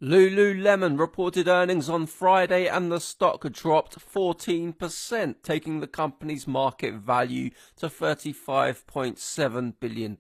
Lululemon reported earnings on Friday and the stock dropped 14%, taking the company's market value to $35.7 billion.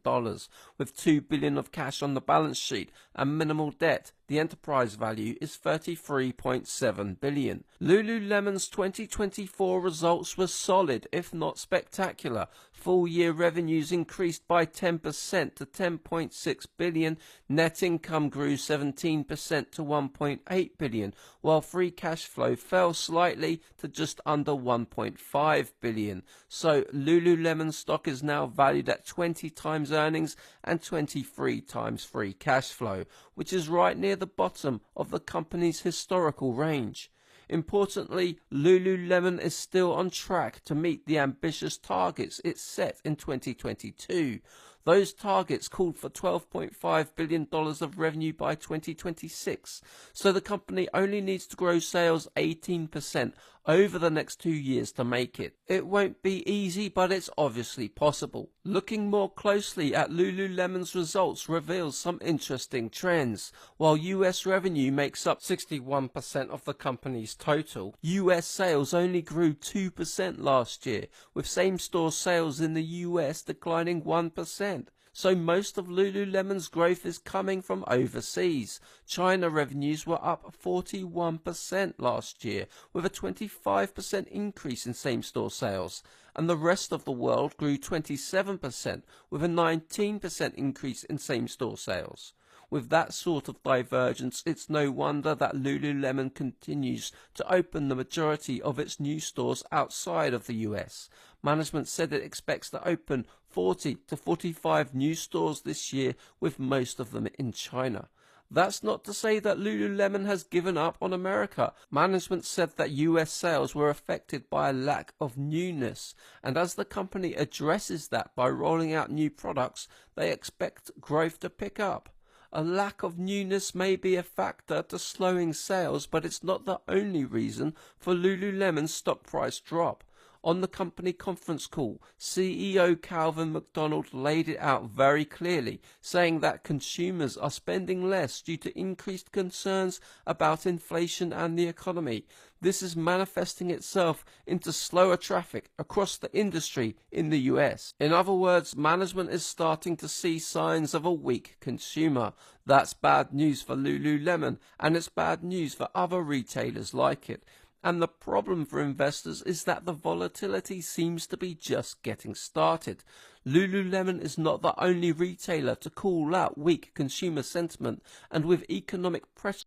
With $2 billion of cash on the balance sheet and minimal debt, the enterprise value is $33.7 billion. Lululemon's 2024 results were solid, if not spectacular. Full-year revenues increased by 10% to $10.6 billion. Net income grew 17% to $1.8 billion, while free cash flow fell slightly to just under $1.5 billion. So Lululemon stock is now valued at 20 times earnings and 23 times free cash flow, which is right near the bottom of the company's historical range. Importantly, Lululemon is still on track to meet the ambitious targets it set in 2022. Those targets called for $12.5 billion of revenue by 2026, so the company only needs to grow sales 18% over the next 2 years to make it. It won't be easy, but it's obviously possible. Looking more closely at Lululemon's results reveals some interesting trends. While US revenue makes up 61% of the company's total, US sales only grew 2% last year, with same-store sales in the US declining 1%. So most of Lululemon's growth is coming from overseas. China revenues were up 41% last year, with a 25% increase in same-store sales. And the rest of the world grew 27%, with a 19% increase in same-store sales. With that sort of divergence, it's no wonder that Lululemon continues to open the majority of its new stores outside of the US. Management said it expects to open 40 to 45 new stores this year, with most of them in China. That's not to say that Lululemon has given up on America. Management said that US sales were affected by a lack of newness, and as the company addresses that by rolling out new products, they expect growth to pick up. A lack of newness may be a factor to slowing sales, but it's not the only reason for Lululemon's stock price drop. On the company conference call, CEO Calvin McDonald laid it out very clearly, saying that consumers are spending less due to increased concerns about inflation and the economy. This is manifesting itself into slower traffic across the industry in the US. In other words, management is starting to see signs of a weak consumer. That's bad news for Lululemon, and it's bad news for other retailers like it. And the problem for investors is that the volatility seems to be just getting started. Lululemon is not the only retailer to call out weak consumer sentiment, and with economic pressure